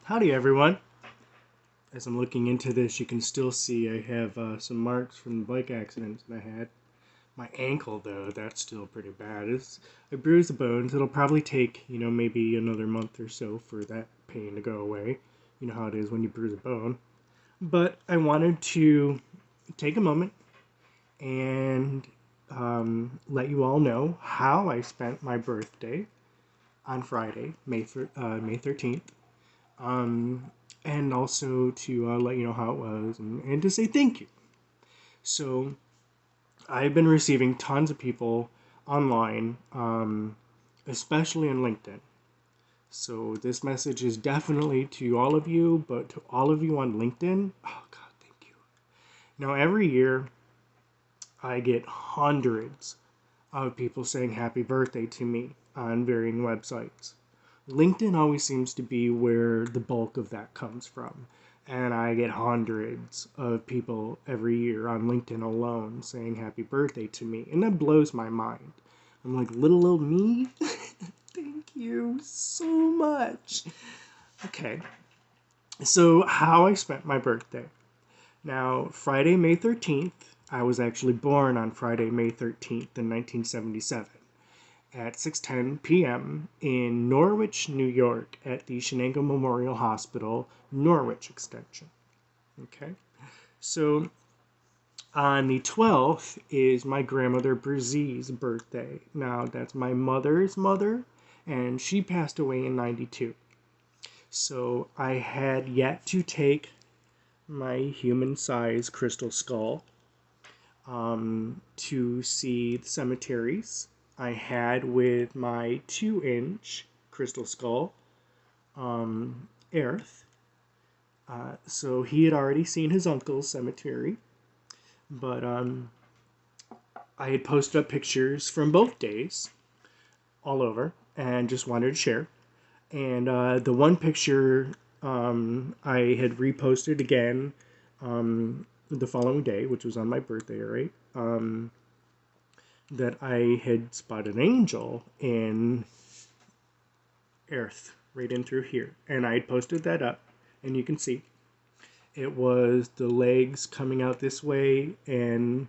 Howdy, everyone. As I'm looking into this, you can still see I have some marks from the bike accidents that I had. My ankle, though, that's still pretty bad. I bruised the bones. It'll probably take, maybe another month or so for that pain to go away. You know how it is when you bruise a bone. But I wanted to take a moment and let you all know how I spent my birthday on Friday, May 13th. Um, and also to let you know how it was and to say thank you. So I've been receiving tons of people online, especially on LinkedIn. So this message is definitely to all of you, but to all of you on LinkedIn, oh God, thank you. Now every year I get hundreds of people saying happy birthday to me on varying websites. LinkedIn always seems to be where the bulk of that comes from. And I get hundreds of people every year on LinkedIn alone saying happy birthday to me. And that blows my mind. I'm like, little old me? Thank you so much. Okay, so how I spent my birthday. Now, Friday, May 13th, I was actually born on Friday, May 13th in 1977 at 6:10 p.m. in Norwich, New York at the Shenango Memorial Hospital, Norwich Extension. Okay? So on the 12th is my grandmother Brzez's birthday. Now that's my mother's mother and she passed away in 92. So I had yet to take my human-sized crystal skull to see the cemeteries I had with my 2-inch crystal skull, Aerith. So he had already seen his uncle's cemetery, but I had posted up pictures from both days all over and just wanted to share. And the one picture I had reposted again the following day, which was on my birthday, right? That I had spotted an angel in Earth, right in through here. And I had posted that up, and you can see it was the legs coming out this way and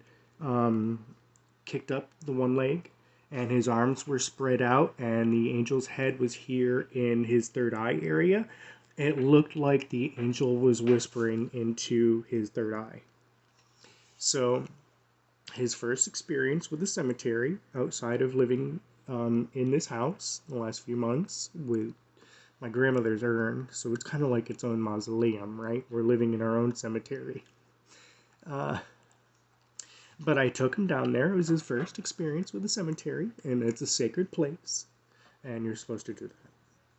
kicked up the one leg, and his arms were spread out, and the angel's head was here in his third eye area. It looked like the angel was whispering into his third eye. So his first experience with the cemetery outside of living in this house the last few months with my grandmother's urn. So it's kind of like its own mausoleum, right? We're living in our own cemetery. Uh, but I took him down there. It was his first experience with the cemetery, and it's a sacred place. And you're supposed to do that.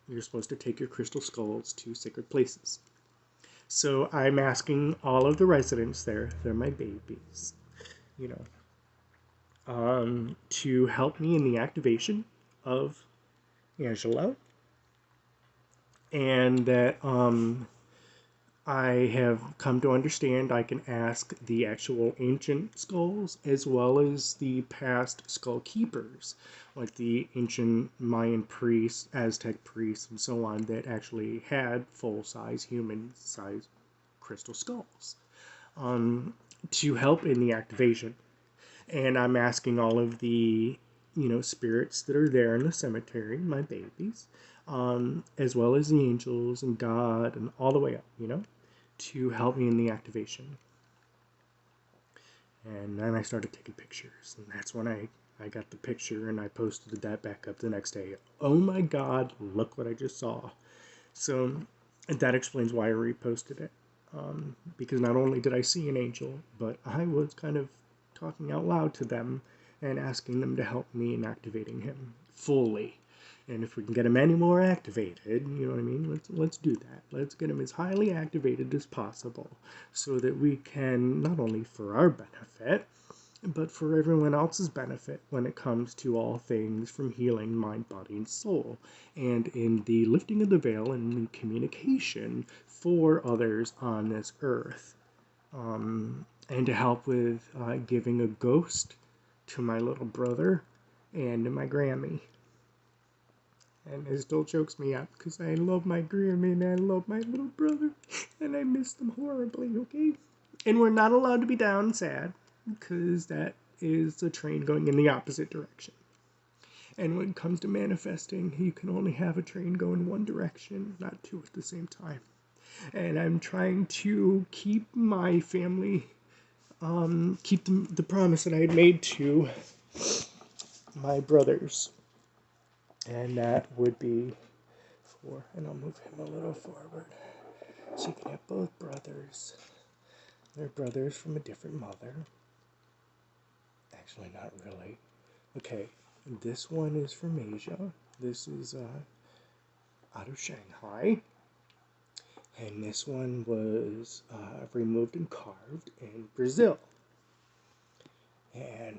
You're supposed to take your crystal skulls to sacred places. So I'm asking all of the residents there, they're my babies, you know, to help me in the activation of Angelo, and that I have come to understand I can ask the actual ancient skulls as well as the past skull keepers, like the ancient Mayan priests, Aztec priests, and so on, that actually had full-size, human-size crystal skulls, to help in the activation. And I'm asking all of the, spirits that are there in the cemetery, my babies, as well as the angels and God and all the way up, to help me in the activation. And then I started taking pictures, and that's when I got the picture and I posted that back up the next day. Oh my God, look what I just saw. So that explains why I reposted it. Because not only did I see an angel, but I was kind of talking out loud to them and asking them to help me in activating him fully. And if we can get him any more activated, you know what I mean? Let's do that. Let's get him as highly activated as possible so that we can, not only for our benefit, but for everyone else's benefit when it comes to all things from healing mind, body, and soul, and in the lifting of the veil and the communication for others on this earth. And to help with giving a ghost to my little brother and to my Grammy. And it still chokes me up because I love my Grammy and I love my little brother and I miss them horribly, okay? And we're not allowed to be down and sad because that is the train going in the opposite direction. And when it comes to manifesting, you can only have a train go in one direction, not two at the same time. And I'm trying to keep my family, keep the promise that I had made to my brothers. And that would be for, and I'll move him a little forward. So you can have both brothers. They're brothers from a different mother. Actually, not really. Okay, this one is from Asia. This is out of Shanghai. And this one was removed and carved in Brazil. And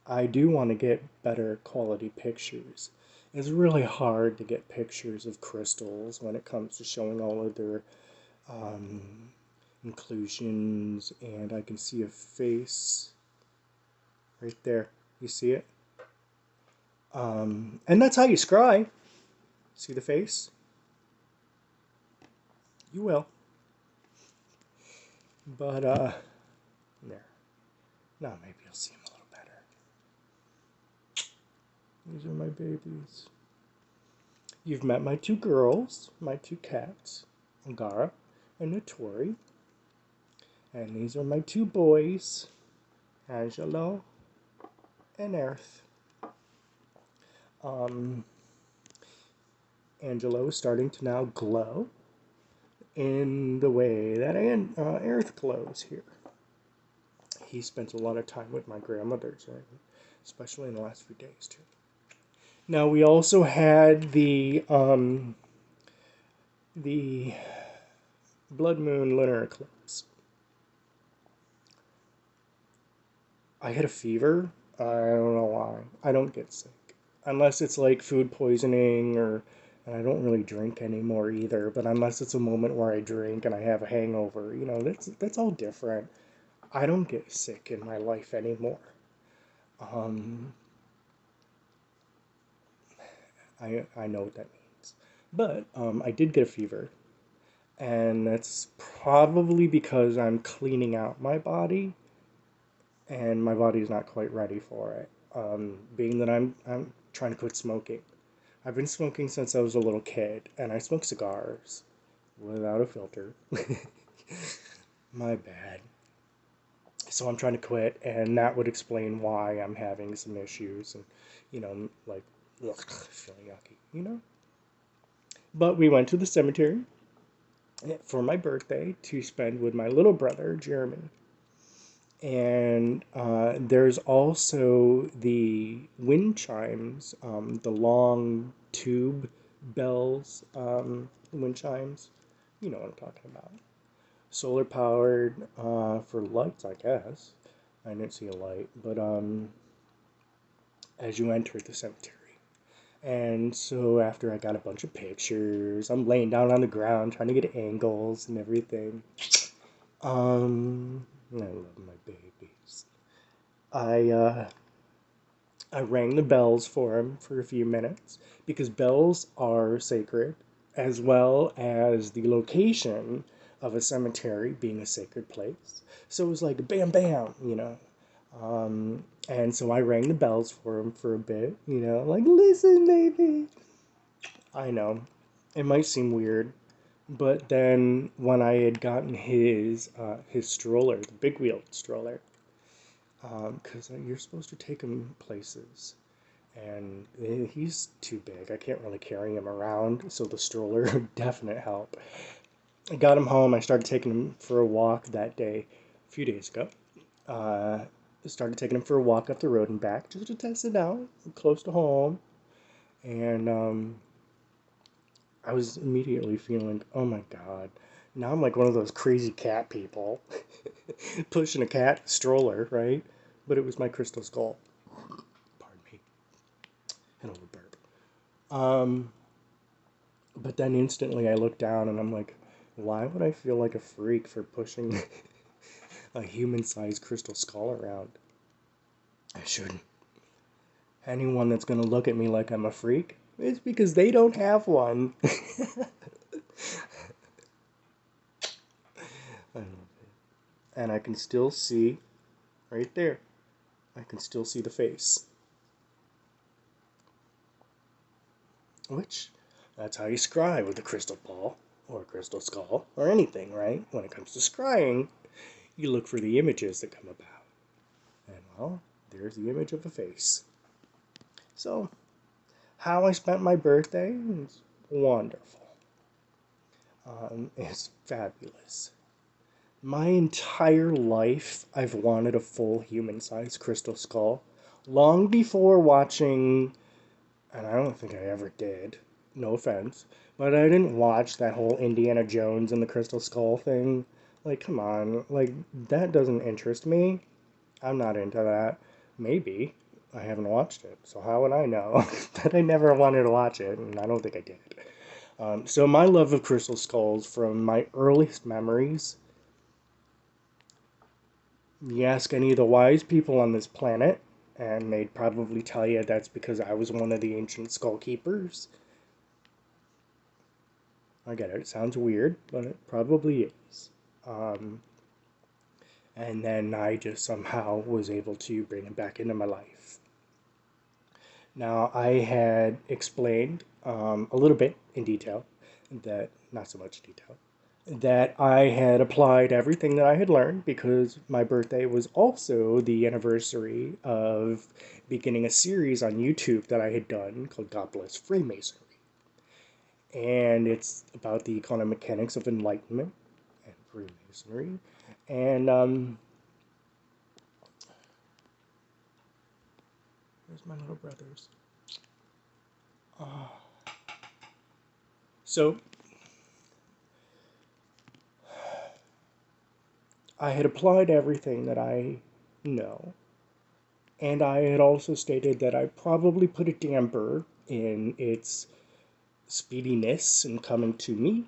I do want to get better quality pictures. It's really hard to get pictures of crystals when it comes to showing all of their inclusions. And I can see a face right there. You see it? And that's how you scry. See the face? You will. But, there. Now maybe you'll see him a little better. These are my babies. You've met my two girls, my two cats, Angara and Notori. And these are my two boys, Angelo and Earth. Angelo is starting to now glow in the way that Earth glows here. He spent a lot of time with my grandmothers, especially in the last few days too. Now we also had the blood moon lunar eclipse. I had a fever. I don't know why. I don't get sick unless it's like food poisoning or. And I don't really drink anymore either. But unless it's a moment where I drink and I have a hangover, that's all different. I don't get sick in my life anymore. I know what that means. But I did get a fever. And that's probably because I'm cleaning out my body. And my body's not quite ready for it. Being that I'm trying to quit smoking. I've been smoking since I was a little kid. And I smoke cigars without a filter. My bad. So I'm trying to quit, and that would explain why I'm having some issues and, like, ugh, feeling yucky. But we went to the cemetery for my birthday to spend with my little brother, Jeremy. And there's also the wind chimes, the long tube bells, wind chimes. You know what I'm talking about. Solar powered for lights, I guess. I didn't see a light, but as you enter the cemetery. And so after I got a bunch of pictures, I'm laying down on the ground trying to get angles and everything. I love my babies. I rang the bells for him for a few minutes because bells are sacred, as well as the location of a cemetery being a sacred place. So it was like bam, bam. And so I rang the bells for him for a bit, like, listen, baby. I know, it might seem weird, but then when I had gotten his stroller, the big wheeled stroller, because you're supposed to take him places, and he's too big. I can't really carry him around, so the stroller definite help. I got him home. I started taking him for a walk that day, a few days ago. Started taking him for a walk up the road and back just to test it out, close to home. And I was immediately feeling, oh my God, now I'm like one of those crazy cat people pushing a cat stroller, right? But it was my crystal skull. Pardon me. Had a little burp. But then instantly I looked down and I'm like, why would I feel like a freak for pushing a human-sized crystal skull around? I shouldn't. Anyone that's going to look at me like I'm a freak, It's because they don't have one. I love it. And I can still see right there. I can still see the face. Which, that's how you scry with a crystal ball, or a crystal skull, or anything, right? When it comes to scrying, you look for the images that come about. And well, there's the image of a face. So, how I spent my birthday is wonderful. It's fabulous. My entire life, I've wanted a full human-sized crystal skull. Long before watching, and I don't think I ever did, no offense, but I didn't watch that whole Indiana Jones and the Crystal Skull thing. Like, come on, like, that doesn't interest me. I'm not into that. Maybe. I haven't watched it, so how would I know? But I never wanted to watch it, and I don't think I did. So my love of crystal skulls from my earliest memories. You ask any of the wise people on this planet, and they'd probably tell you that's because I was one of the ancient skull keepers. I get it, it sounds weird, but it probably is. Um, and then I just somehow was able to bring it back into my life. Now, I had explained a little bit in detail, that not so much detail, that I had applied everything that I had learned because my birthday was also the anniversary of beginning a series on YouTube that I had done called God Bless Freemasonry. And it's about the quantum mechanics of enlightenment and Freemasonry. And where's my little brothers? So I had applied everything that I know, and I had also stated that I probably put a damper in its speediness in coming to me,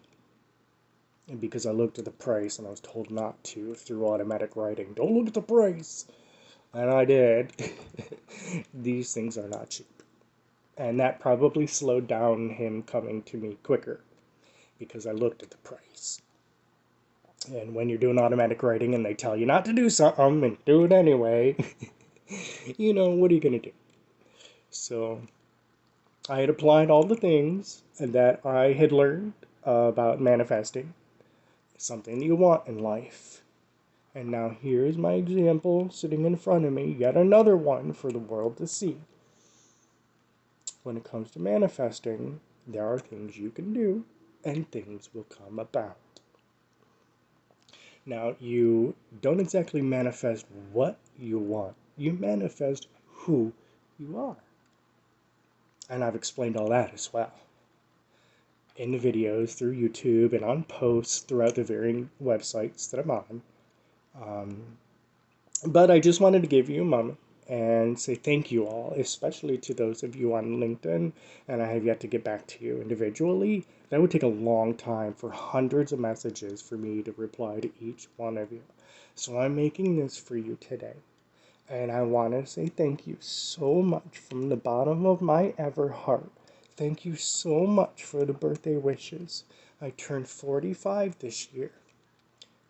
and because I looked at the price and I was told not to through automatic writing. Don't look at the price! And I did. These things are not cheap. And that probably slowed down him coming to me quicker because I looked at the price. And when you're doing automatic writing and they tell you not to do something and do it anyway, you know, what are you going to do? So I had applied all the things that I had learned about manifesting, something you want in life. And now here's my example sitting in front of me, yet another one for the world to see. When it comes to manifesting, there are things you can do and things will come about. Now, you don't exactly manifest what you want, you manifest who you are. And I've explained all that as well in the videos through YouTube and on posts throughout the varying websites that I'm on. But I just wanted to give you a moment and say thank you all, especially to those of you on LinkedIn, and I have yet to get back to you individually. That would take a long time for hundreds of messages for me to reply to each one of you. So I'm making this for you today. And I want to say thank you so much from the bottom of my ever heart. Thank you so much for the birthday wishes. I turned 45 this year.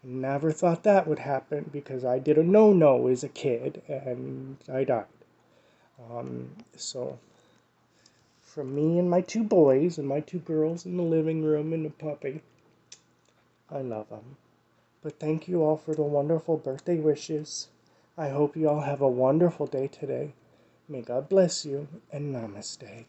Never thought that would happen because I did a no-no as a kid and I died. So, from me and my two boys and my two girls in the living room and the puppy, I love them. But thank you all for the wonderful birthday wishes. I hope you all have a wonderful day today. May God bless you and namaste.